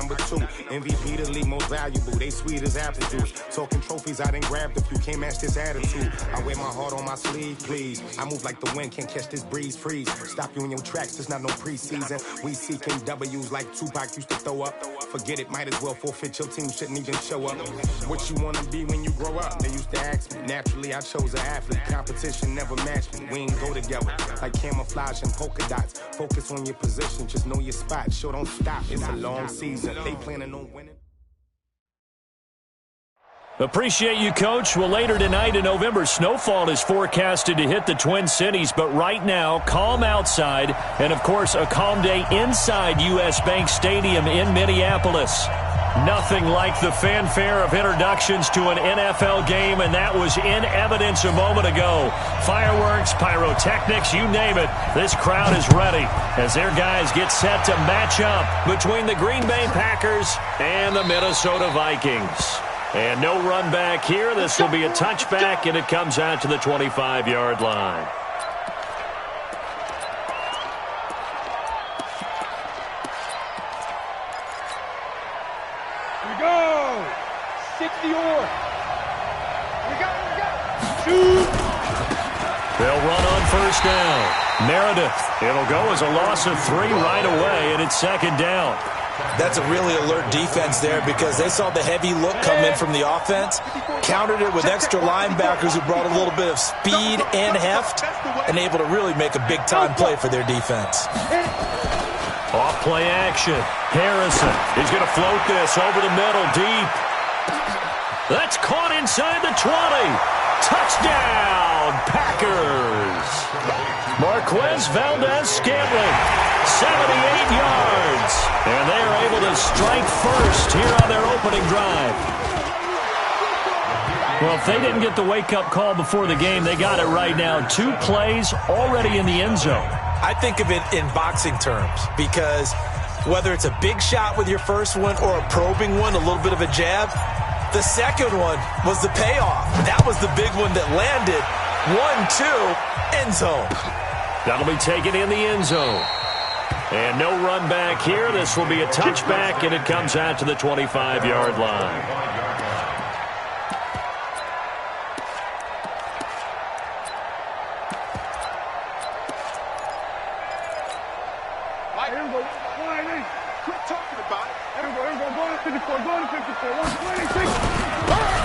number 2. MVP the league, most valuable. They sweet as apple juice. Talking trophies, I done grabbed a few. Can't match this attitude. I wear my heart on my sleeve, please. I move like the wind, can't catch this breeze, freeze. Stop you in your tracks, there's not no preseason. We seeking W's like Tupac used to throw up. Forget it, might as well forfeit. Your team shouldn't even show up. What you wanna be when you grow up? They used to ask me. Naturally, I chose an athlete. Competition never matched me. We ain't go together like camouflage and polka dots. Focus on your position, just know your spot. Sure, don't stop. It's a long season. They planning on winning. Appreciate you, Coach. Well, later tonight in November, snowfall is forecasted to hit the Twin Cities, but right now, calm outside, and, of course, a calm day inside U.S. Bank Stadium in Minneapolis. Nothing like the fanfare of introductions to an NFL game, and that was in evidence a moment ago. Fireworks, pyrotechnics, you name it. This crowd is ready as their guys get set to match up between the Green Bay Packers and the Minnesota Vikings. And no run back here. This will be a touchback, and it comes out to the 25-yard line. Here we go. 60 or. Here we go. Shoot. They'll run on first down. Meredith. It'll go as a loss of 3 right away, and it's second down. That's a really alert defense there because they saw the heavy look come in from the offense, countered it with extra linebackers who brought a little bit of speed and heft, and able to really make a big-time play for their defense. Off play action. Harrison is going to float this over the middle deep. That's caught inside the 20. Touchdown, Packers. Marquez Valdez-Scantling, 78 yards. And they are able to strike first here on their opening drive. Well, if they didn't get the wake-up call before the game, they got it right now. 2 plays already in the end zone. I think of it in boxing terms because whether it's a big shot with your first one or a probing one, a little bit of a jab, the second one was the payoff. That was the big one that landed. 1-2, end zone. That'll be taken in the end zone. And no run back here. This will be a touchback, and it comes out to the 25-yard line.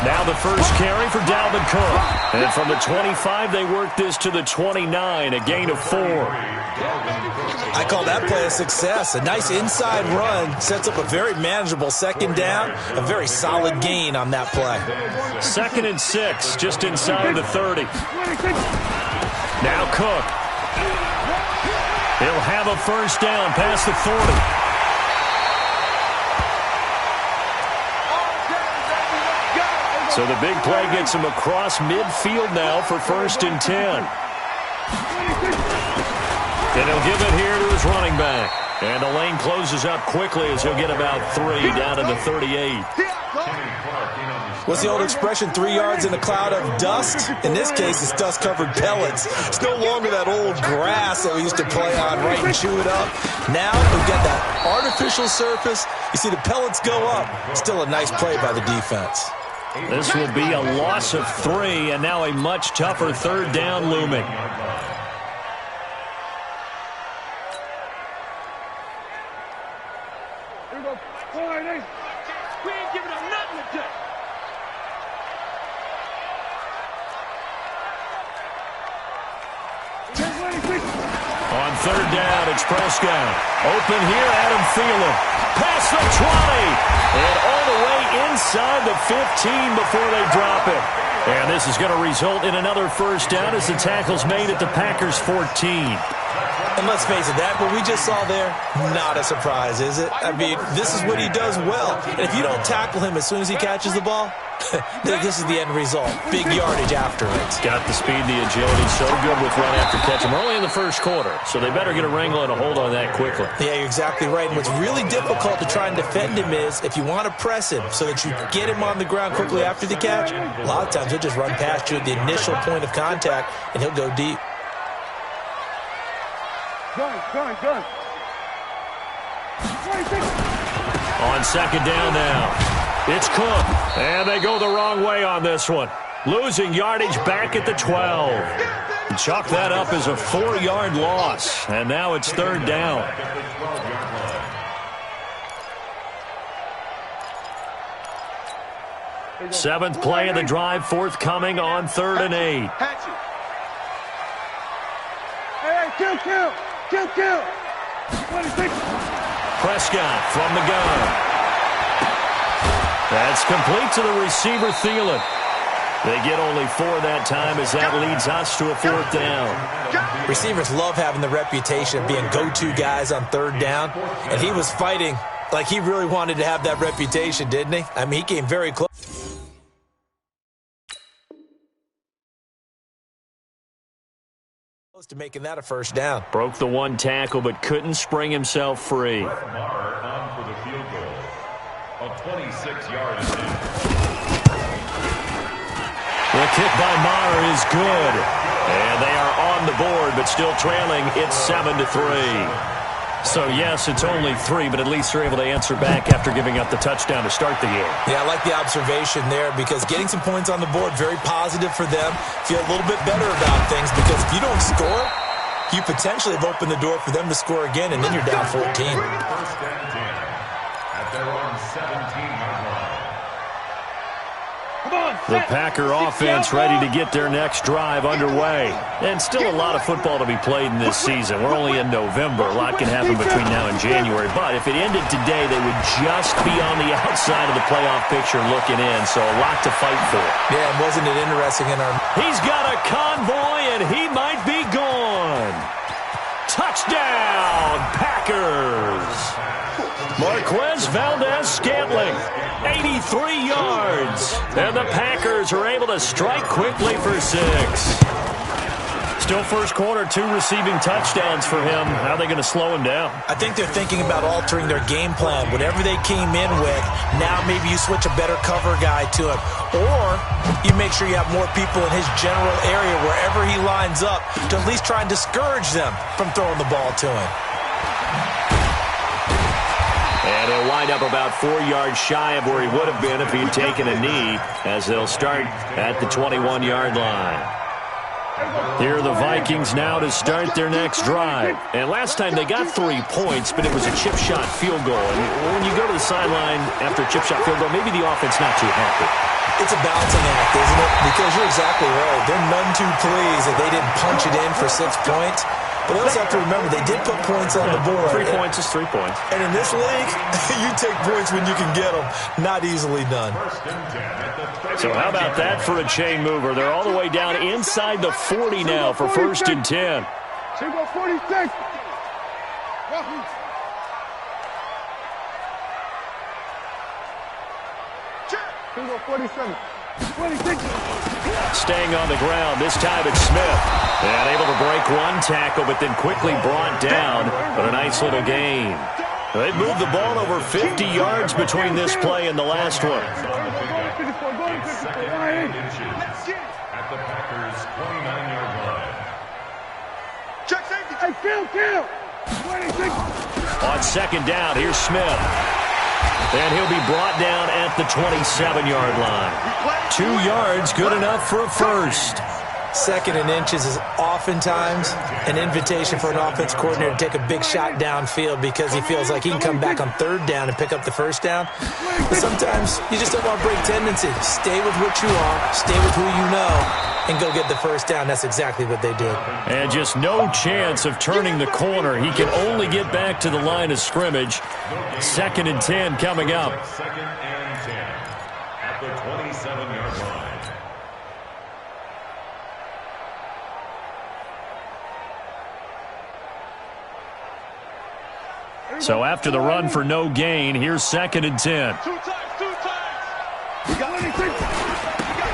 Now the first carry for Dalvin Cook. And from the 25, they work this to the 29, a gain of 4. I call that play a success. A nice inside run sets up a very manageable second down, a very solid gain on that play. 2nd and 6, just inside the 30. Now Cook. He'll have a first down past the 40. So the big play gets him across midfield now for 1st and 10. And he'll give it here to his running back. And the lane closes up quickly as he'll get about 3 down to the 38. What's the old expression, 3 yards in a cloud of dust? In this case, it's dust-covered pellets. It's no longer that old grass that we used to play on, right, and chew it up. Now we've got that artificial surface. You see the pellets go up. Still a nice play by the defense. This will be a loss of 3, and now a much tougher 3rd down looming. Here we go. All right, Nate. We ain't giving up nothing today. On 3rd down, it's Prescott. Open here, Adam Thielen. Past the 20. And all the way inside the 15 before they drop it. And this is going to result in another first down as the tackle's made at the Packers' 14. And let's face it, that what we just saw there, not a surprise, is it? I mean, this is what he does well. And if you don't tackle him as soon as he catches the ball, this is the end result. Big yardage after it. Got the speed, the agility, so good with run after catch. And we're only in the first quarter, so they better get a wrangle and a hold on that quickly. Yeah, you're exactly right. And what's really difficult to try and defend him is if you want to press him so that you get him on the ground quickly after the catch, a lot of times he'll just run past you at the initial point of contact, and he'll go deep. Gun. On second down now, it's Cook. And they go the wrong way on this one. Losing yardage back at the 12. Chalk that up as a 4-yard loss. And now it's third down. Seventh play of the drive forthcoming on 3rd and 8. Hey, kill. Prescott from the gun. That's complete to the receiver, Thielen. They get only 4 that time as that leads us to a 4th down. Receivers love having the reputation of being go-to guys on 3rd down, and he was fighting like he really wanted to have that reputation, didn't he? I mean, he came very close to making that a 1st down. Broke the 1 tackle but couldn't spring himself free. Maher on for the field goal. A 26-yard attempt. The kick by Maher is good. And they are on the board, but still trailing. It's 7-3. So, yes, it's only 3, but at least they're able to answer back after giving up the touchdown to start the game. Yeah, I like the observation there because getting some points on the board, very positive for them. Feel a little bit better about things because if you don't score, you potentially have opened the door for them to score again, and then you're down 14. First and 10 at their own 17-yard line. The Packer offense ready to get their next drive underway. And still a lot of football to be played in this season. We're only in November. A lot can happen between now and January. But if it ended today, they would just be on the outside of the playoff picture looking in. So a lot to fight for. Yeah, and wasn't it interesting in our... He's got a convoy, and he might be gone. Touchdown, Packers. Marquez Valdez-Scantling, 83 yards. And the Packers are able to strike quickly for 6. Still first quarter, 2 receiving touchdowns for him. How are they going to slow him down? I think they're thinking about altering their game plan. Whatever they came in with, now maybe you switch a better cover guy to him. Or you make sure you have more people in his general area wherever he lines up to at least try and discourage them from throwing the ball to him. And he'll wind up about 4 yards shy of where he would have been if he'd taken a knee, as they'll start at the 21-yard line. Here are the Vikings now to start their next drive. And last time they got 3 points, but it was a chip shot field goal. And when you go to the sideline after a chip shot field goal, maybe the offense not too happy. It's a balancing act, isn't it? Because you're exactly right. They're none too pleased that they didn't punch it in for 6 points. But they also have to remember, they did put points on the board. 3 points is 3 points. And in this league, you take points when you can get them. Not easily done. So how about that for a chain mover? They're all the way down inside the 40 now for 1st and 10. 46. Single 47. 26. Staying on the ground, this time it's Smith. And able to break 1 tackle, but then quickly brought down. But a nice little gain. They moved the ball over 50 yards between this play and the last one. At the Packers' 29-yard line. Check safety. Hey, kill. 26. On second down, here's Smith. And he'll be brought down at the 27-yard line. 2 yards, good enough for a first. 2nd and inches is oftentimes an invitation for an offense coordinator to take a big shot downfield because he feels like he can come back on 3rd down and pick up the 1st down. But sometimes you just don't want to break tendency. Stay with what you are, stay with who you know, and go get the 1st down. That's exactly what they did. And just no chance of turning the corner. He can only get back to the line of scrimmage. 2nd and 10 coming up. 2nd and 10 at the 27-yard line. So after the run for no gain, here's 2nd and 10. 2 times.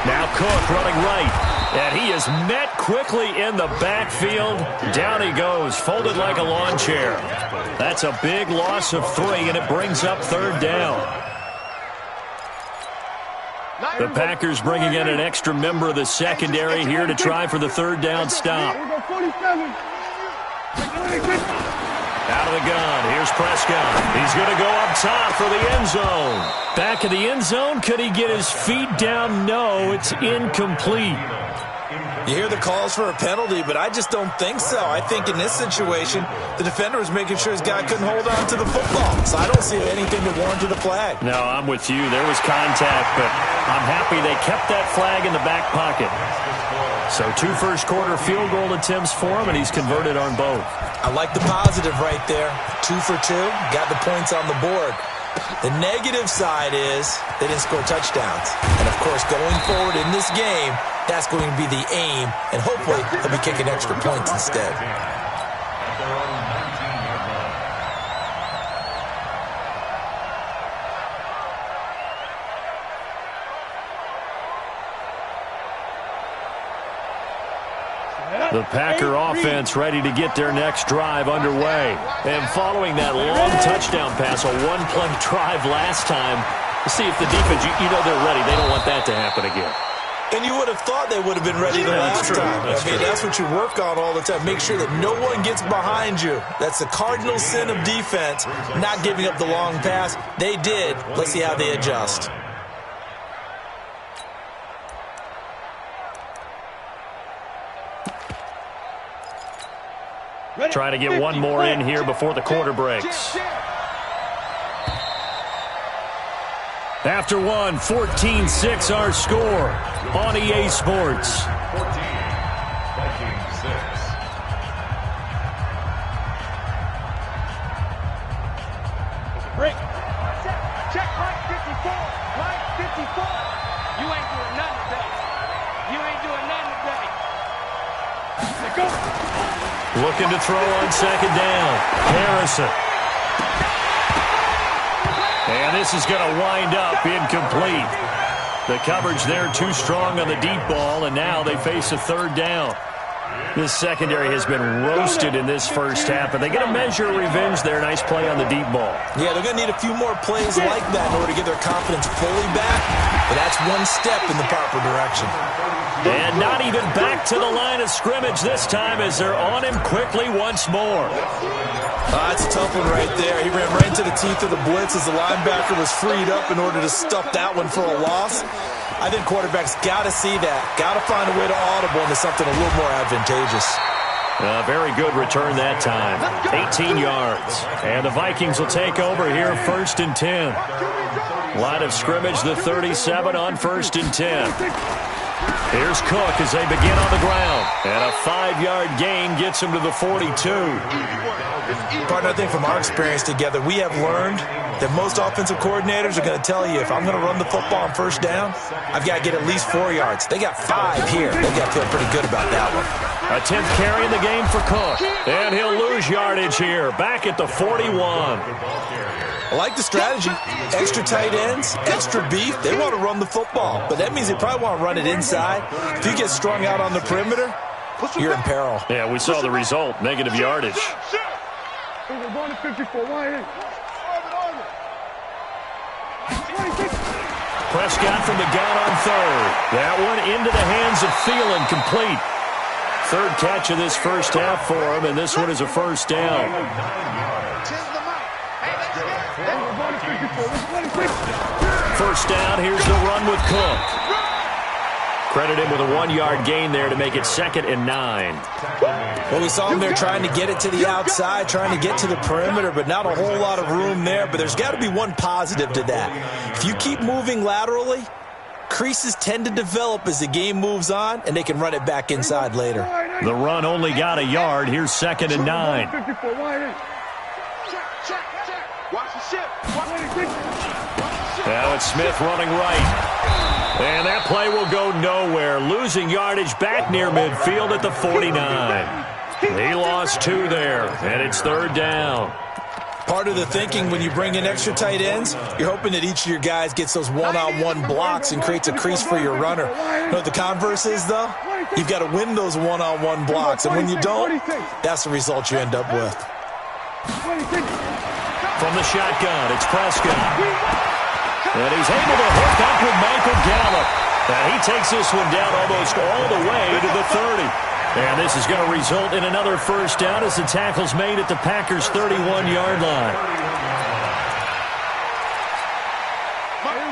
Now Cook running right. And he is met quickly in the backfield. Down he goes, folded like a lawn chair. That's a big loss of 3, and it brings up 3rd down. The Packers bringing in an extra member of the secondary here to try for the 3rd down stop. Out of the gun. Here's Prescott. He's going to go up top for the end zone. Back of the end zone. Could he get his feet down? No, it's incomplete. You hear the calls for a penalty, but I just don't think so. I think in this situation, the defender was making sure his guy couldn't hold on to the football. So I don't see anything to warrant the flag. No, I'm with you. There was contact, but I'm happy they kept that flag in the back pocket. So 2 first-quarter field goal attempts for him, and he's converted on both. I like the positive right there. 2 for 2, got the points on the board. The negative side is they didn't score touchdowns. And, of course, going forward in this game, that's going to be the aim, and hopefully they'll be kicking extra points instead. The Packer offense ready to get their next drive underway. And following that long touchdown pass, a one-play drive last time, to see if the defense, you know they're ready. They don't want that to happen again. And you would have thought they would have been ready the last time. That's what you work on all the time. Make sure that no one gets behind you. That's the cardinal sin of defense, not giving up the long pass. They did. Let's see how they adjust. Trying to get one more in here before the quarter breaks. After one, 14-6 our score on EA Sports. 14, Vikings 6. Break. Check line 54. Line 54. You ain't doing nothing today. You ain't doing nothing today. Let's go. Looking to throw on second down. Harrison. And this is going to wind up incomplete. The coverage there too strong on the deep ball, and now they face a third down. This secondary has been roasted in this first half, but they get a measure of revenge there. Nice play on the deep ball. Yeah, they're going to need a few more plays like that in order to get their confidence fully back, but that's one step in the proper direction. And not even back to the line of scrimmage this time as they're on him quickly once more. That's a tough one right there. He ran right into the teeth of the blitz as the linebacker was freed up in order to stuff that one for a loss. I think quarterbacks got to see that. Got to find a way to audible into something a little more advantageous. Very good return that time. 18 yards. And the Vikings will take over here 1st and 10. Line of scrimmage, the 37 on 1st and 10. Here's Cook as they begin on the ground. And a 5-yard gain gets him to the 42. Partner, I think from our experience together, we have learned that most offensive coordinators are going to tell you, if I'm going to run the football on 1st down, I've got to get at least 4 yards. They got 5 here. They got to feel pretty good about that one. A 10th carry in the game for Cook. And he'll lose yardage here. Back at the 41. I like the strategy. Extra tight ends, extra beef. They want to run the football, but that means they probably want to run it inside. If you get strung out on the perimeter, you're in peril. Yeah, we saw the result. Negative yardage. Prescott from the gun on 3rd. That one into the hands of Thielen, complete. 3rd catch of this first half for him, and this one is a 1st down. First down, here's the run with Cook. Credit him with a 1-yard gain there to make it 2nd and 9. Well, we saw him there trying to get it to the outside, trying to get to the perimeter, but not a whole lot of room there. But there's got to be one positive to that. If you keep moving laterally, creases tend to develop as the game moves on, and they can run it back inside later. The run only got a yard. Here's 2nd and 9. Now it's Smith running right. And that play will go nowhere. Losing yardage back near midfield at the 49. He lost 2 there, and it's 3rd down. Part of the thinking when you bring in extra tight ends, you're hoping that each of your guys gets those one-on-one blocks and creates a crease for your runner. You know what the converse is, though? You've got to win those one-on-one blocks, and when you don't, that's the result you end up with. From the shotgun, it's Prescott. And he's able to hook up with Michael Gallup. And he takes this one down almost all the way to the 30. And this is going to result in another first down as the tackle's made at the Packers' 31-yard line.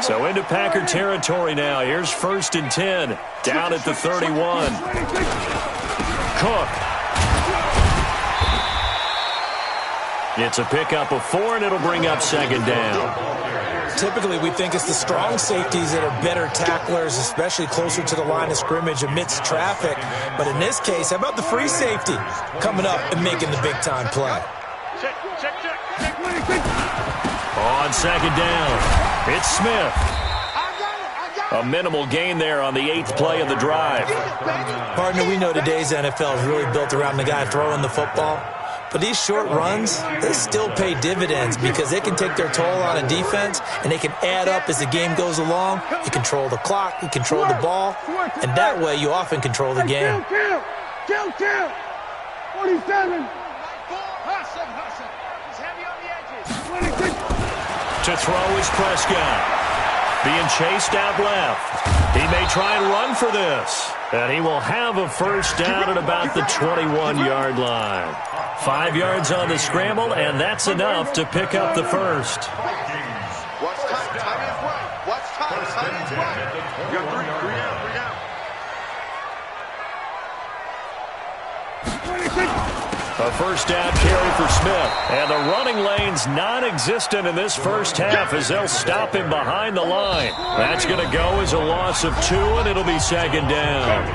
So into Packer territory now. Here's 1st and 10. Down at the 31. Cook. It's a pickup of 4, and it'll bring up 2nd down. Typically, we think it's the strong safeties that are better tacklers, especially closer to the line of scrimmage amidst traffic. But in this case, how about the free safety coming up and making the big-time play? On 2nd down, it's Smith. A minimal gain there on the 8th play of the drive. Partner, we know today's NFL is really built around the guy throwing the football. But these short runs, they still pay dividends because they can take their toll on a defense and they can add up as the game goes along. You control the clock, you control the ball, and that way you often control the game. 47. To throw is Prescott. Being chased out left. He may try and run for this. And he will have a first down at about the 21-yard line. 5 yards on the scramble, and that's enough to pick up the first. Watch time. Time is right. Watch time. Time is right. You got 3 out. 3 out. A first down carry for Smith. And the running lane's non-existent in this first half as they'll stop him behind the line. That's going to go as a loss of 2, and it'll be 2nd down.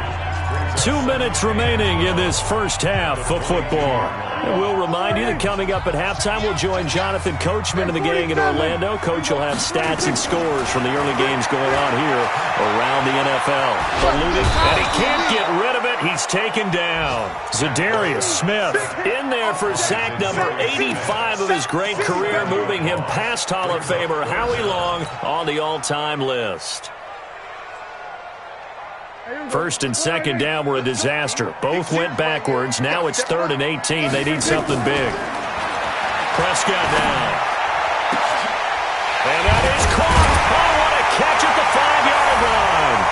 2 minutes remaining in this first half of football. And we'll remind you that coming up at halftime, we'll join Jonathan Coachman and the gang in Orlando. Coach will have stats and scores from the early games going on here around the NFL. Ballooning, and he can't get rid of it. He's taken down. Zadarius Smith in there for sack number 85 of his great career, moving him past Hall of Famer Howie Long on the all-time list. 1st and 2nd down were a disaster. Both went backwards. Now it's 3rd and 18. They need something big. Prescott down. And that is caught. Oh, what a catch at the 5-yard line.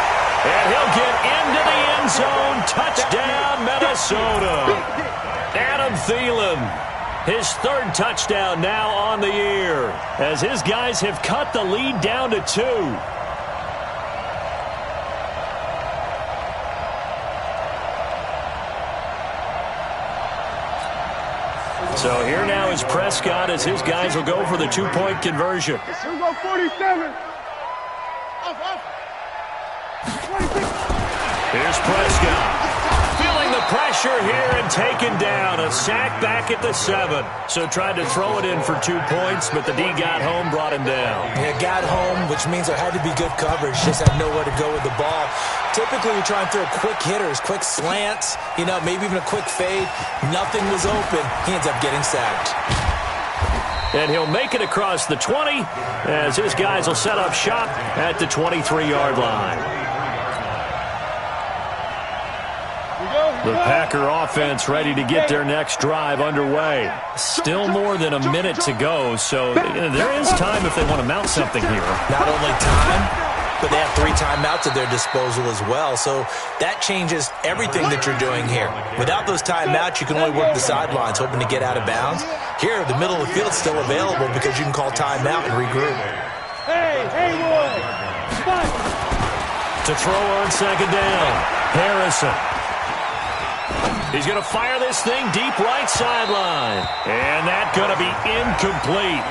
And he'll get into the end zone. Touchdown, Minnesota. Adam Thielen, his 3rd touchdown now on the year, as his guys have cut the lead down to 2. So here now is Prescott as his guys will go for the 2-point conversion. Here we go, 47. Here's Prescott. Feeling the pressure here and taken down. A sack back at the 7. So tried to throw it in for 2 points, but the D got home, brought him down. Yeah, got home, which means there had to be good coverage. Just had nowhere to go with the ball. Typically, we try and throw quick hitters, quick slants, maybe even a quick fade. Nothing was open. He ends up getting sacked. And he'll make it across the 20 as his guys will set up shop at the 23-yard line. The Packer offense ready to get their next drive underway. Still more than a minute to go, so there is time if they want to mount something here. Not only time, but they have 3 timeouts at their disposal as well, so that changes everything that you're doing here. Without those timeouts, you can only work the sidelines, hoping to get out of bounds. Here, the middle of the field's still available because you can call timeout and regroup. Hey, boy. To throw on 2nd down, Harrison. He's going to fire this thing deep right sideline. And that's going to be incomplete.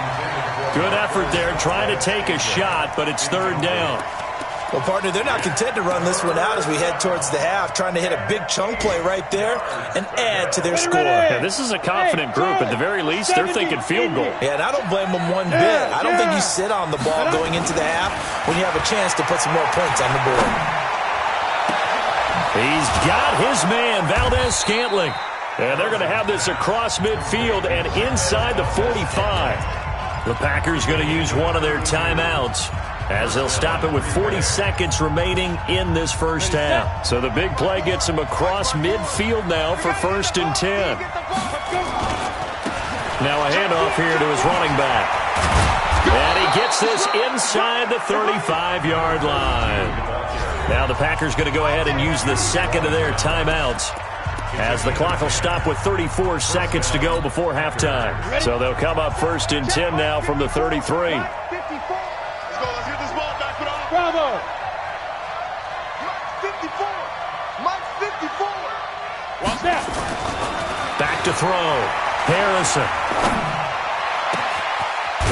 Good effort there trying to take a shot, but it's 3rd down. Well, partner, they're not content to run this one out as we head towards the half, trying to hit a big chunk play right there and add to their score. Yeah, this is a confident group. At the very least, they're thinking field goal. Yeah, and I don't blame them one bit. I don't think you sit on the ball going into the half when you have a chance to put some more points on the board. He's got his man, Valdez-Scantling. And they're going to have this across midfield and inside the 45. The Packers going to use one of their timeouts as they'll stop it with 40 seconds remaining in this first half. So the big play gets him across midfield now for 1st and 10. Now a handoff here to his running back. And he gets this inside the 35-yard line. Now the Packers going to go ahead and use the 2nd of their timeouts. as the clock will stop with 34 seconds to go before halftime. So they'll come up 1st and 10 now from the 33. Let's get this ball back with all. Bravo. Mike 54. Mike 54. Watch that. Back to throw. Harrison.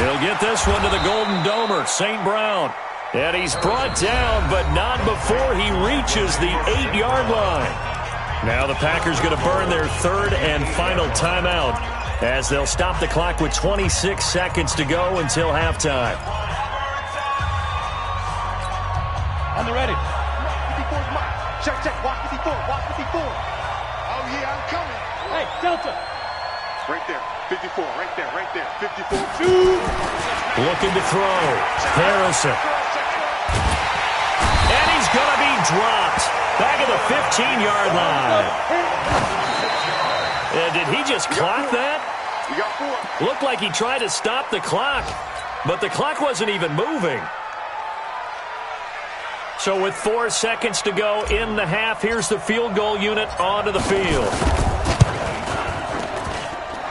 He'll get this one to the Golden Domer, St. Brown. And he's brought down, but not before he reaches the 8-yard line. Now the Packers going to burn their 3rd and final timeout as they'll stop the clock with 26 seconds to go until halftime. On the ready. 54's Mike. Check. Watch 54. Watch 54. Oh, yeah, I'm coming. Hey, Delta. Right there. 54. Right there. 54. 2. Looking to throw. Harrison. And he's going to be dropped. Back at the 15-yard line. Did he just clock that? We got 4. Looked like he tried to stop the clock, but the clock wasn't even moving. So with 4 seconds to go in the half, here's the field goal unit onto the field.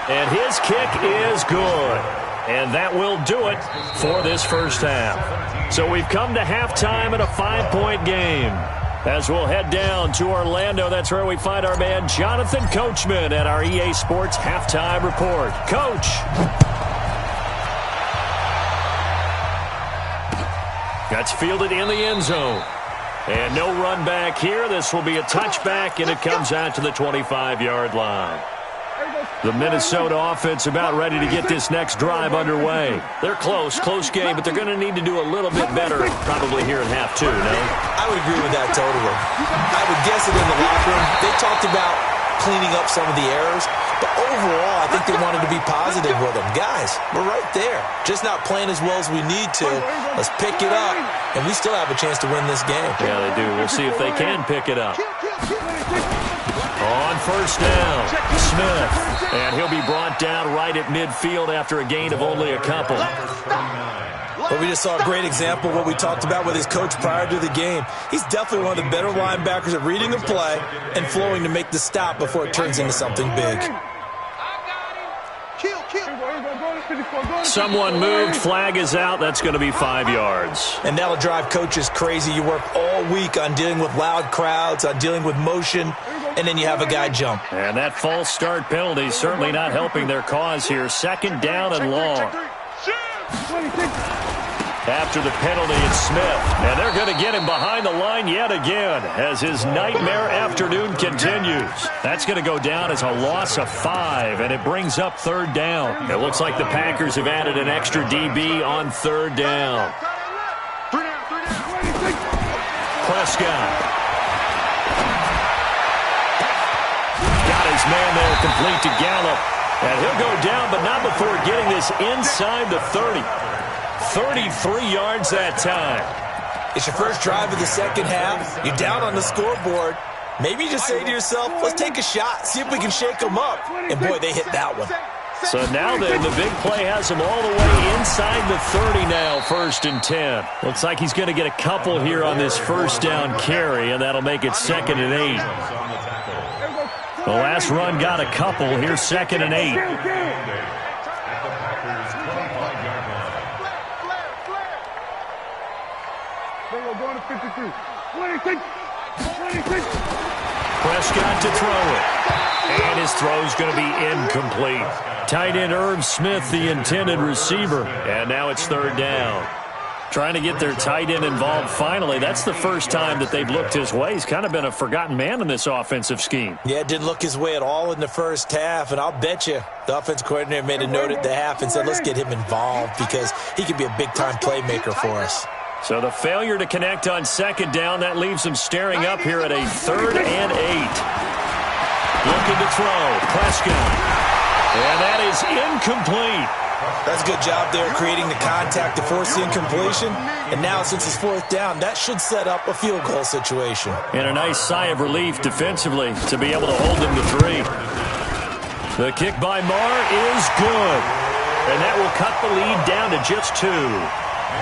And his kick is good. And that will do it for this first half. So we've come to halftime in a 5-point game. As we'll head down to Orlando, that's where we find our man Jonathan Coachman at our EA Sports Halftime Report. Coach. That's fielded in the end zone. And no run back here. This will be a touchback, and it comes out to the 25-yard line. The Minnesota offense about ready to get this next drive underway. They're close game, but they're going to need to do a little bit better probably here in half 2, no? I would agree with that totally. I would guess it in the locker room. They talked about cleaning up some of the errors, but overall, I think they wanted to be positive with them. Guys, we're right there. Just not playing as well as we need to. Let's pick it up, and we still have a chance to win this game. Yeah, they do. We'll see if they can pick it up. On first down, Smith. And he'll be brought down right at midfield after a gain of only a couple. But we just saw a great example of what we talked about with his coach prior to the game. He's definitely one of the better linebackers at reading a play and flowing to make the stop before it turns into something big. Someone moved. Flag is out. That's going to be 5 yards. And that'll drive coaches crazy. You work all week on dealing with loud crowds, on dealing with motion, and then you have a guy jump. And that false start penalty is certainly not helping their cause here. 2nd down and long. After the penalty, it's Smith. And they're going to get him behind the line yet again as his nightmare afternoon continues. That's going to go down as a loss of 5, and it brings up 3rd down. It looks like the Packers have added an extra DB on 3rd down. Prescott. Got his man there complete to Gallup. And he'll go down, but not before getting this inside the 30. 33 yards that time. It's your first drive of the second half. You're down on the scoreboard. Maybe you just say to yourself, let's take a shot, see if we can shake them up. And, boy, they hit that one. So now then, the big play has him all the way inside the 30 now, 1st and 10. Looks like he's going to get a couple here on this first down carry, and that'll make it 2nd and 8. The last run got a couple. Here's 2nd and 8. Prescott to throw it. And his throw's going to be incomplete. Tight end Irv Smith, the intended receiver. And now it's 3rd down. Trying to get their tight end involved finally. That's the first time that they've looked his way. He's kind of been a forgotten man in this offensive scheme. Yeah, it didn't look his way at all in the first half, and I'll bet you the offense coordinator made a note at the half and said, let's get him involved because he could be a big-time playmaker for us. So the failure to connect on 2nd down, that leaves him staring up here at a 3rd and 8. Looking to throw, Prescott. And that is incomplete. That's a good job there creating the contact to force the incompletion. And now since it's 4th down, that should set up a field goal situation. And a nice sigh of relief defensively to be able to hold them to 3. The kick by Marr is good. And that will cut the lead down to just 2.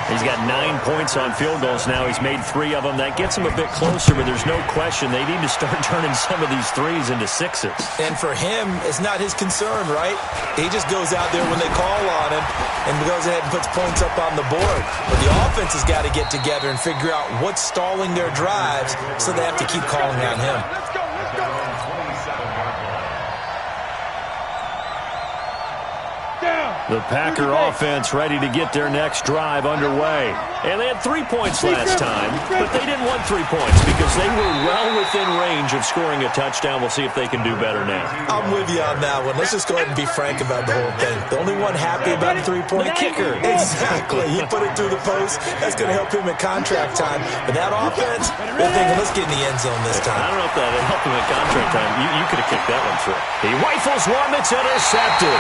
He's got 9 points on field goals now. He's made 3 of them. That gets him a bit closer, but there's no question they need to start turning some of these threes into sixes. And for him, it's not his concern, right? He just goes out there when they call on him and goes ahead and puts points up on the board. But the offense has got to get together and figure out what's stalling their drives, so they have to keep calling on him. Let's go, let's go. The Packer offense ready to get their next drive underway. And they had 3 points last time, but they didn't want 3 points because they were well within range of scoring a touchdown. We'll see if they can do better now. I'm with you on that one. Let's just go ahead and be frank about the whole thing. The only one happy about a 3-point kicker. Exactly. He put it through the post. That's going to help him at contract time. But that offense, they're thinking, let's get in the end zone this time. I don't know if that helped him at contract time. You could have kicked that one through. He rifles one that's intercepted.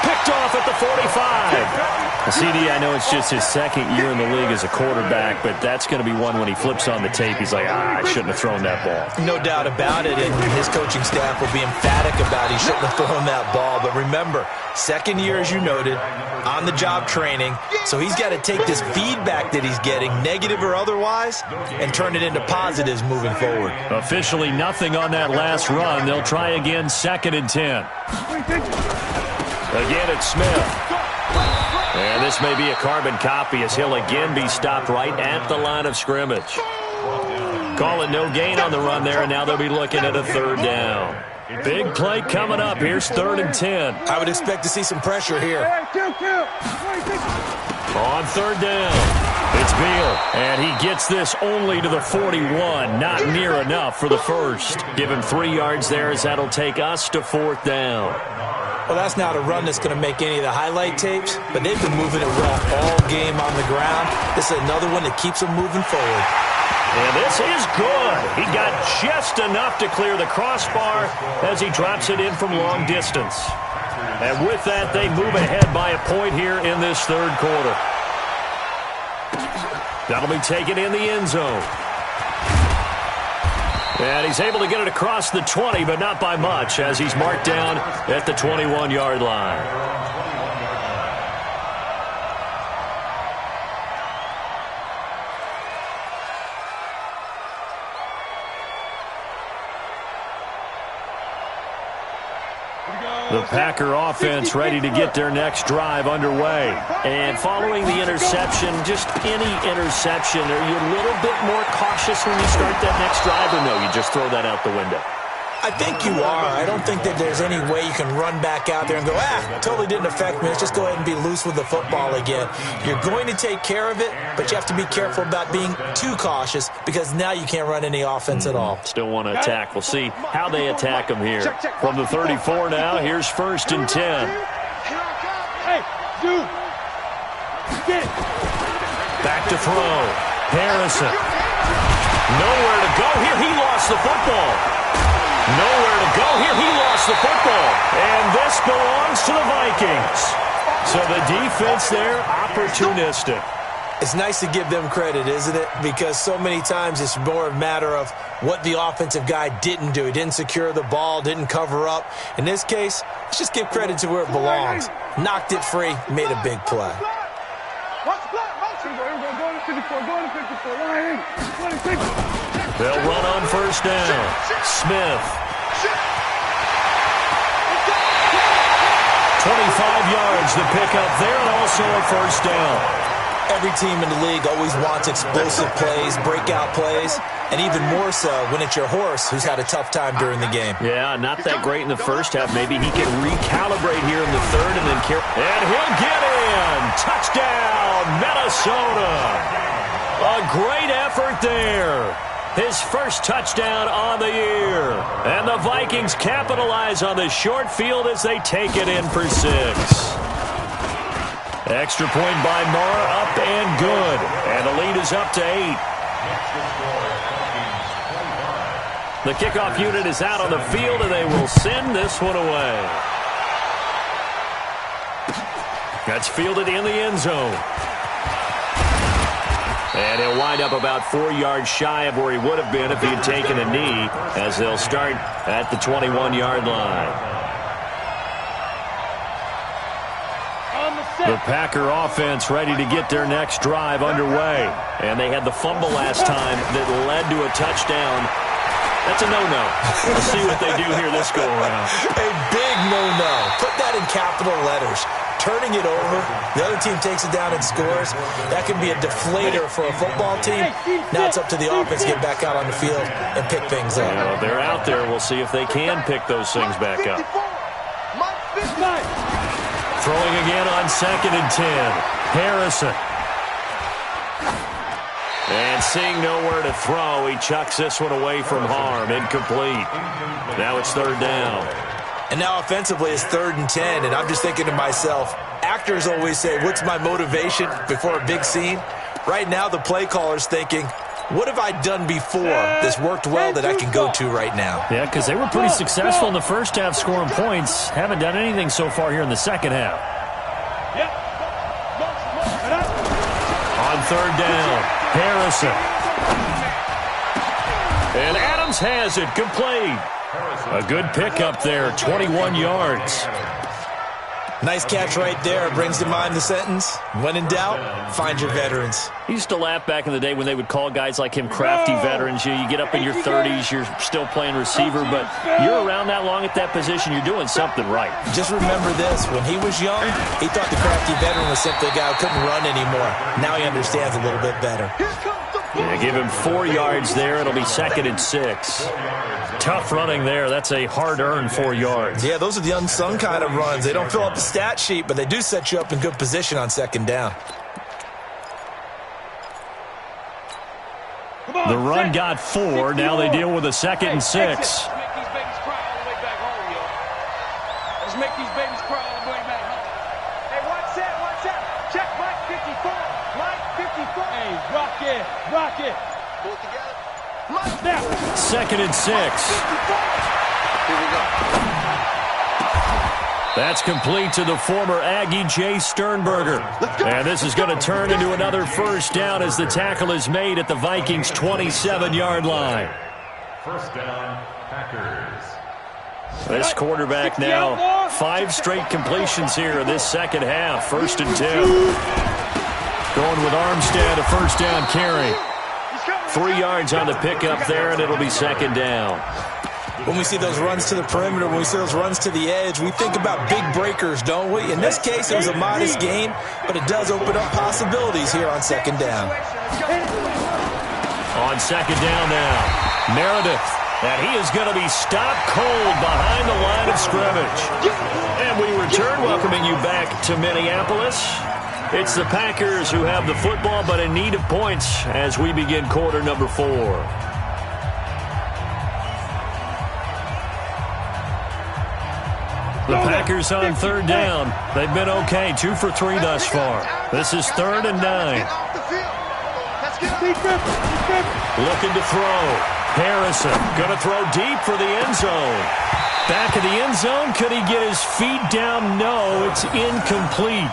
Picked off at the 45. CD, I know it's just his second year in the league as a quarterback, but that's going to be one when he flips on the tape. He's like, I shouldn't have thrown that ball. No doubt about it, and his coaching staff will be emphatic about he shouldn't have thrown that ball. But remember, second year, as you noted, on-the-job training, so he's got to take this feedback that he's getting, negative or otherwise, and turn it into positives moving forward. Officially nothing on that last run. They'll try again, 2nd and 10. Again, it's Smith. And this may be a carbon copy as he'll again be stopped right at the line of scrimmage. Call it no gain on the run there, and now they'll be looking at a 3rd down. Big play coming up. Here's 3rd and 10. I would expect to see some pressure here. On 3rd down, it's Beal, and he gets this only to the 41. Not near enough for the first. Give him 3 yards there as that'll take us to 4th down. Well, that's not a run that's going to make any of the highlight tapes, but they've been moving it well all game on the ground. This is another one that keeps them moving forward. And this is good. He got just enough to clear the crossbar as he drops it in from long distance. And with that, they move ahead by a point here in this 3rd quarter. That'll be taken in the end zone. And he's able to get it across the 20, but not by much, as he's marked down at the 21-yard line. The Packer offense ready to get their next drive underway. And following the interception, just any interception, are you a little bit more cautious when you start that next drive, or no, you just throw that out the window? I think you are. I don't think that there's any way you can run back out there and go, totally didn't affect me. Let's just go ahead and be loose with the football again. You're going to take care of it, but you have to be careful about being too cautious because now you can't run any offense at all. Still want to attack. We'll see how they attack him here. From the 34 now, here's 1st and 10. Hey, dude. Get it. Back to throw. Harrison. Nowhere to go here. He lost the football. Nowhere to go here. He lost the football. And this belongs to the Vikings. So the defense there, opportunistic. It's nice to give them credit, isn't it? Because so many times it's more a matter of what the offensive guy didn't do. He didn't secure the ball, didn't cover up. In this case, let's just give credit to where it belongs. Knocked it free, made a big play. They'll run on 1st down. Smith. 25 yards to pick up there, and also a 1st down. Every team in the league always wants explosive plays, breakout plays, and even more so when it's your horse who's had a tough time during the game. Yeah, not that great in the first half. Maybe he can recalibrate here in the 3rd and then carry. And he'll get in. Touchdown, Minnesota. A great effort there. His first touchdown on the year. And the Vikings capitalize on the short field as they take it in for 6. Extra point by Marr, up and good. And the lead is up to 8. The kickoff unit is out on the field, and they will send this one away. That's fielded in the end zone. And he'll wind up about 4 yards shy of where he would have been if he had taken a knee, as they'll start at the 21-yard line. The Packer offense ready to get their next drive underway. And they had the fumble last time that led to a touchdown. That's a no-no. We'll see what they do here this go-around. A big no-no. Put that in capital letters. Turning it over, the other team takes it down and scores. That can be a deflator for a football team. Now it's up to the offense to get back out on the field and pick things up. Well, they're out there. We'll see if they can pick those things back up. Throwing again on 2nd and 10. Harrison. And seeing nowhere to throw, he chucks this one away from harm. Incomplete. Now it's 3rd down. And now offensively it's 3rd and 10, and I'm just thinking to myself, actors always say, what's my motivation before a big scene? Right now the play caller's thinking, what have I done before that's worked well that I can go to right now? Yeah, because they were pretty successful in the first half scoring points. Haven't done anything so far here in the second half. On 3rd down, Harrison. And Adams has it, complete. A good pickup there, 21 yards. Nice catch right there. Brings to mind the sentence, when in doubt, find your veterans. He used to laugh back in the day when they would call guys like him crafty veterans. You get up in your 30s, you're still playing receiver, but you're around that long at that position, you're doing something right. Just remember this, when he was young, he thought the crafty veteran was simply a guy who couldn't run anymore. Now he understands a little bit better. Yeah, give him 4 yards there. It'll be 2nd and 6. Tough running there. That's a hard-earned 4 yards. Yeah, those are the unsung kind of runs. They don't fill up the stat sheet, but they do set you up in good position on 2nd down. The run got 4. Now they deal with a 2nd and 6. Make these babies cry all the way back home, yo. Let's make these babies cry all the way back home. Hey, watch that. Check Mike 54. Mike 54. Hey, rock it. Pull it together. Mike now. 2nd and 6. Here we go. That's complete to the former Aggie, Jay Sternberger. And this is going to turn into another 1st down as the tackle is made at the Vikings' 27-yard line. 1st down, Packers. This quarterback now 5 straight completions here in this second half. 1st and 10. Going with Armstead, a 1st down carry. 3 yards on the pickup there, and it'll be 2nd down. When we see those runs to the perimeter, when we see those runs to the edge, we think about big breakers, don't we? In this case, it was a modest gain, but it does open up possibilities here on 2nd down. On 2nd down now, Meredith. And he is going to be stopped cold behind the line of scrimmage. And we return, welcoming you back to Minneapolis. It's the Packers who have the football, but in need of points as we begin quarter number 4. The Packers on 3rd down. They've been okay, 2 for 3 thus far. This is 3rd and 9. Looking to throw. Harrison going to throw deep for the end zone. Back of the end zone. Could he get his feet down? No, it's incomplete.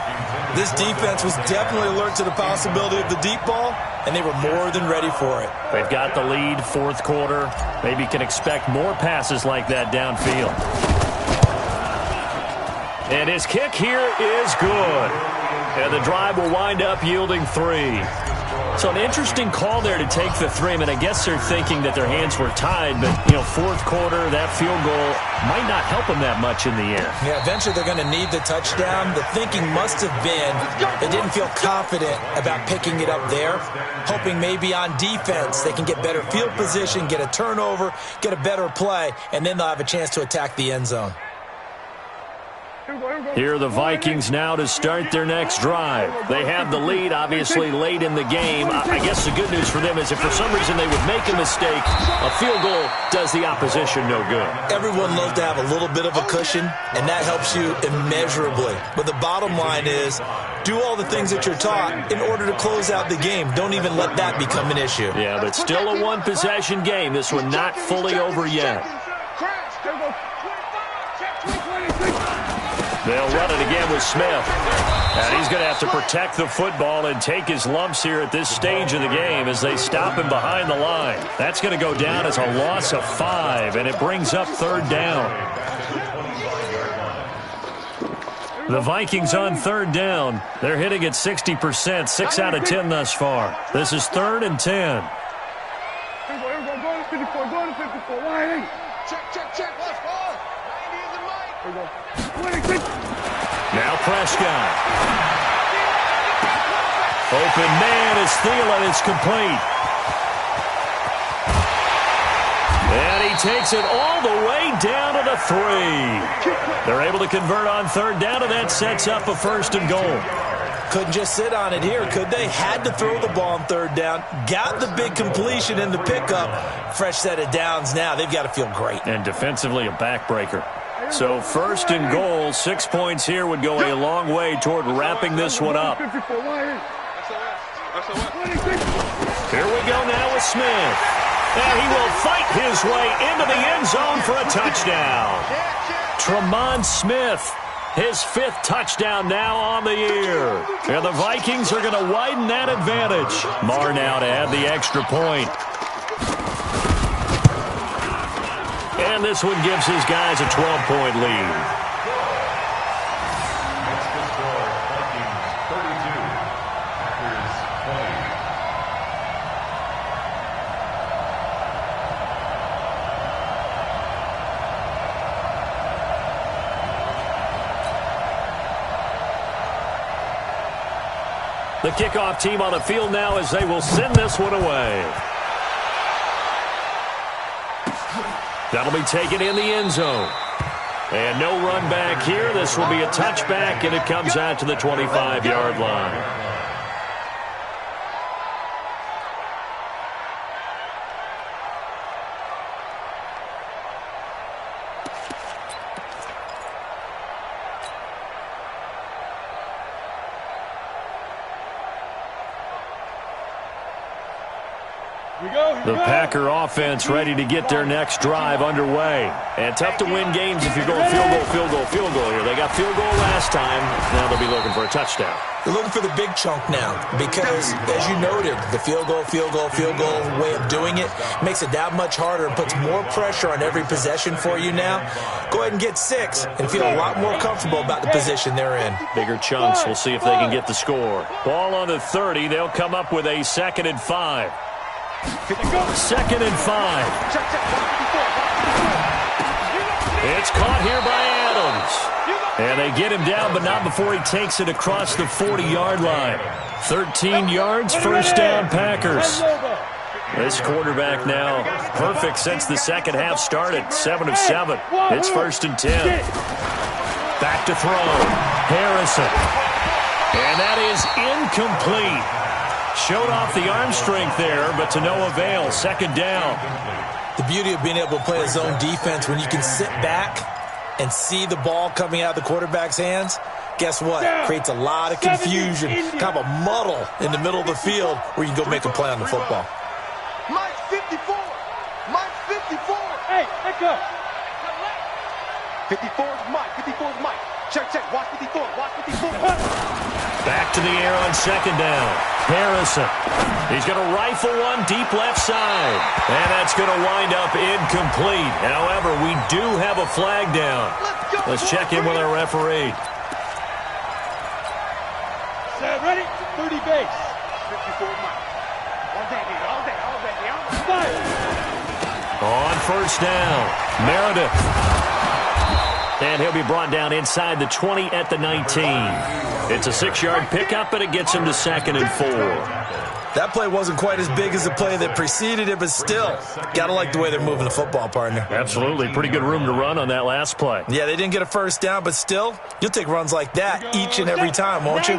This defense was definitely alert to the possibility of the deep ball, and they were more than ready for it. They've got the lead, 4th quarter. Maybe can expect more passes like that downfield. And his kick here is good. And the drive will wind up yielding 3. So an interesting call there to take the 3. I mean, I guess they're thinking that their hands were tied, but, 4th quarter, that field goal might not help them that much in the end. Yeah, eventually they're going to need the touchdown. The thinking must have been they didn't feel confident about picking it up there, hoping maybe on defense they can get better field position, get a turnover, get a better play, and then they'll have a chance to attack the end zone. Here are the Vikings now to start their next drive. They have the lead, obviously, late in the game. I guess the good news for them is if for some reason they would make a mistake, a field goal does the opposition no good. Everyone loves to have a little bit of a cushion, and that helps you immeasurably. But the bottom line is, do all the things that you're taught in order to close out the game. Don't even let that become an issue. Yeah, but still a one-possession game. This one not fully over yet. They'll run it again with Smith. And he's going to have to protect the football and take his lumps here at this stage of the game as they stop him behind the line. That's going to go down as a loss of 5, and it brings up 3rd down. The Vikings on third down. They're hitting at 60%, 6 out of 10 thus far. This is 3rd and 10. Here we go. Go to 54. Go to 54. Why? Check. Let's go. 90 is the mic. Here we go. Now Prescott. Open man is Thielen. It's complete. And he takes it all the way down to the 3. They're able to convert on third down, and that sets up a 1st and goal. Couldn't just sit on it here, could they? Had to throw the ball on third down. Got the big completion in the pickup. Fresh set of downs now. They've got to feel great. And defensively, a backbreaker. So 1st and goal, 6 points here would go a long way toward wrapping this one up. Here we go now with Smith. And he will fight his way into the end zone for a touchdown. Tremont Smith, his 5th touchdown now on the year. And the Vikings are going to widen that advantage. Marr now to add the extra point. And this one gives his guys a 12-point lead. The kickoff team on the field now as they will send this one away. That'll be taken in the end zone. And no run back here. This will be a touchback, and it comes out to the 25-yard line. The Packer offense ready to get their next drive underway. And tough to win games if you're going field goal here. They got field goal last time. Now they'll be looking for a touchdown. They're looking for the big chunk now because, as you noted, the field goal way of doing it makes it that much harder and puts more pressure on every possession for you now. Go ahead and get 6 and feel a lot more comfortable about the position they're in. Bigger chunks. We'll see if they can get the score. Ball on the 30. They'll come up with a 2nd and 5. 2nd and 5. It's caught here by Adams. And they get him down, but not before he takes it across the 40-yard line. 13 yards, 1st down Packers. This quarterback now perfect since the second half started. 7 of 7. It's 1st and 10. Back to throw. Harrison. And that is incomplete. Showed off the arm strength there, but to no avail. 2nd down. The beauty of being able to play a zone defense when you can sit back and see the ball coming out of the quarterback's hands, guess what? Creates a lot of confusion, kind of a muddle in the middle of the field where you can go make a play on the football. Mike 54. Mike 54. Hey, let go. 54 is Mike. 54 is Mike. Check. Watch 54. Watch 54. Back to the air on 2nd down. Harrison. He's going to rifle one deep left side. And that's going to wind up incomplete. However, we do have a flag down. Let's check in with our referee. Set, ready? 30 base. 54 Mike. All day. Fire. On 1st down, Meredith. And he'll be brought down inside the 20 at the 19. It's a 6-yard pickup, but it gets him to 2nd and 4. That play wasn't quite as big as the play that preceded it, but still, got to like the way they're moving the football, partner. Absolutely. Pretty good room to run on that last play. Yeah, they didn't get a 1st down, but still, you'll take runs like that each and every time, won't you?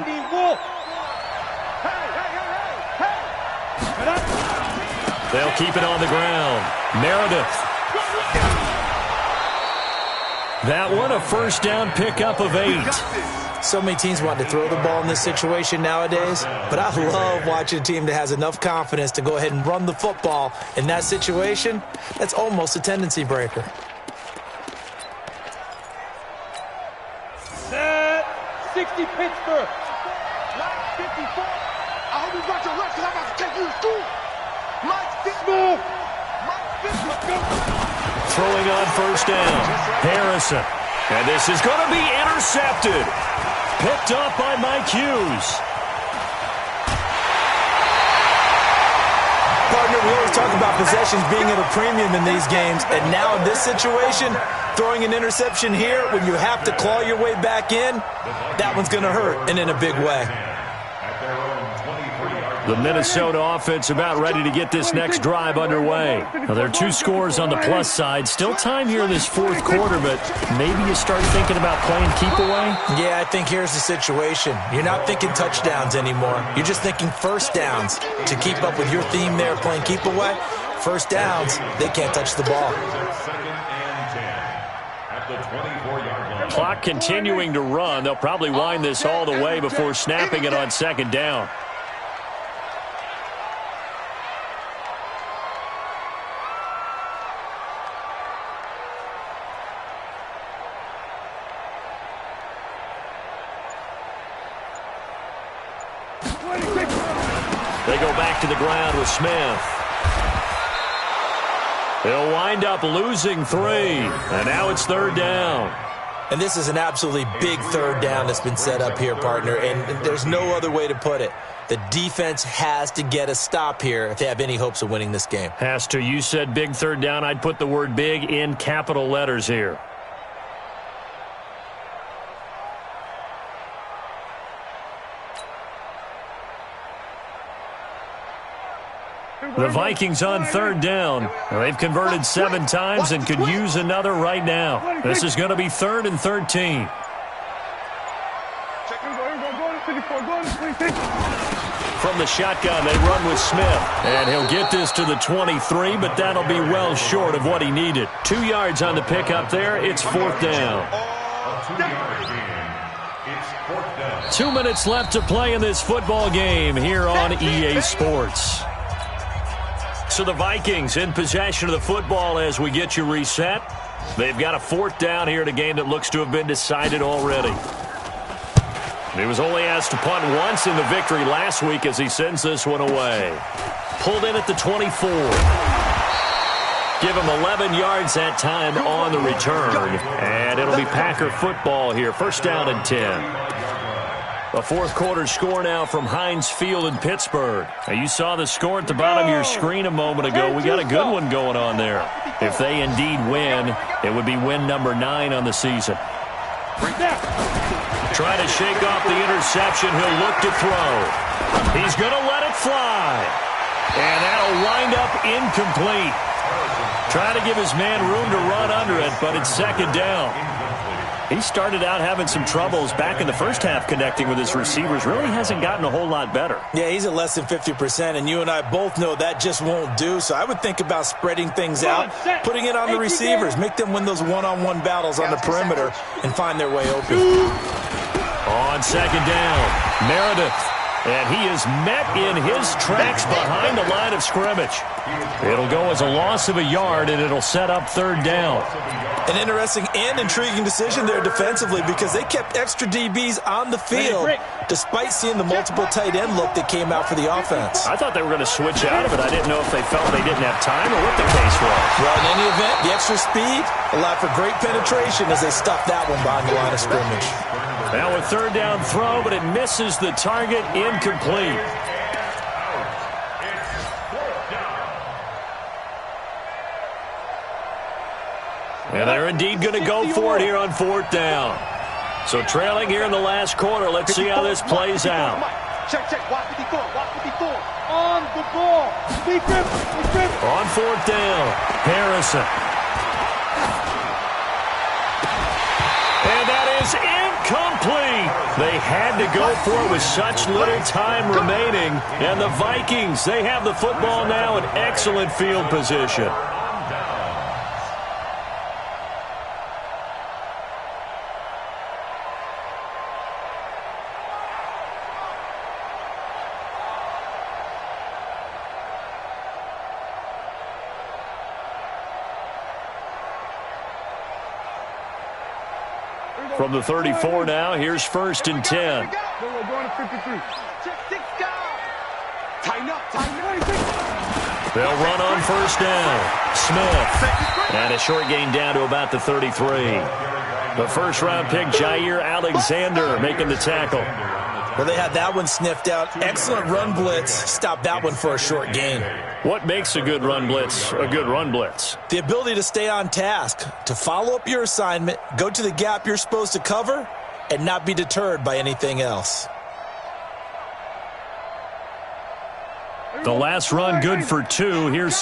They'll keep it on the ground. Meredith. That one, a 1st down pickup of 8. So many teams want to throw the ball in this situation nowadays, but I love watching a team that has enough confidence to go ahead and run the football. In that situation, that's almost a tendency breaker. Set. 60 Pittsburgh. Mike 54. I hope you got your rest because I'm about to take you to school. Mike 54. Mike 54. Throwing on 1st down. Harrison. And this is going to be intercepted. Picked up by Mike Hughes. Partner, we always talk about possessions being at a premium in these games, and now in this situation, throwing an interception here when you have to claw your way back in, that one's going to hurt, and in a big way. The Minnesota offense about ready to get this next drive underway. Now, there are 2 scores on the plus side. Still time here in this fourth quarter, but maybe you start thinking about playing keep away? Yeah, I think here's the situation. You're not thinking touchdowns anymore. You're just thinking first downs. To keep up with your theme there, playing keep away, first downs, they can't touch the ball. Clock continuing to run. They'll probably wind this all the way before snapping it on second down. They go back to the ground with Smith. They'll wind up losing 3. And now it's third down. And this is an absolutely big third down that's been set up here, partner. And there's no other way to put it. The defense has to get a stop here if they have any hopes of winning this game. Has to. You said big third down. I'd put the word big in capital letters here. The Vikings on third down. They've converted 7 times and could use another right now. This is going to be 3rd and 13. From the shotgun, they run with Smith. And he'll get this to the 23, but that'll be well short of what he needed. 2 yards on the pickup there. It's 4th down. 2 minutes left to play in this football game here on EA Sports. So the Vikings in possession of the football as we get you reset. They've got a 4th down here in a game that looks to have been decided already. He was only asked to punt once in the victory last week as he sends this one away. Pulled in at the 24. Give him 11 yards that time on the return. And it'll be Packer football here. 1st down and 10. A fourth quarter score now from Heinz Field in Pittsburgh. Now, you saw the score at the bottom of your screen a moment ago. We got a good one going on there. If they indeed win, it would be win number 9 on the season. Trying to shake off the interception. He'll look to throw. He's going to let it fly. And that'll wind up incomplete. Trying to give his man room to run under it, but it's 2nd down. He started out having some troubles back in the first half connecting with his receivers. Really hasn't gotten a whole lot better. Yeah, he's at less than 50%, and you and I both know that just won't do. So I would think about spreading things out, putting it on the receivers, make them win those one-on-one battles on the perimeter and find their way open. On 2nd down, Meredith. And he is met in his tracks behind the line of scrimmage. It'll go as a loss of a yard, and it'll set up 3rd down. An interesting and intriguing decision there defensively because they kept extra DBs on the field despite seeing the multiple tight end look that came out for the offense. I thought they were going to switch out of it. I didn't know if they felt they didn't have time or what the case was. Well, in any event, the extra speed allowed for great penetration as they stuffed that one behind the line of scrimmage. Now a 3rd down throw, but it misses the target, incomplete. And they're indeed going to go for it here on 4th down. So trailing here in the last quarter. Let's see how this plays out. Check. Watch 54. On the ball. On 4th down, Harrison. And that is incomplete. They had to go for it with such little time remaining. And the Vikings, they have the football now in excellent field position. From the 34 now, here's 1st and 10. We're going to 53. Tighten up. They'll run on 1st down. Smith. And a short gain down to about the 33. The first-round pick, Jair Alexander, making the tackle. Well, they had that one sniffed out. Excellent run blitz. Stopped that one for a short gain. What makes a good run blitz a good run blitz? The ability to stay on task, to follow up your assignment, go to the gap you're supposed to cover, and not be deterred by anything else. The last run good for 2. Here's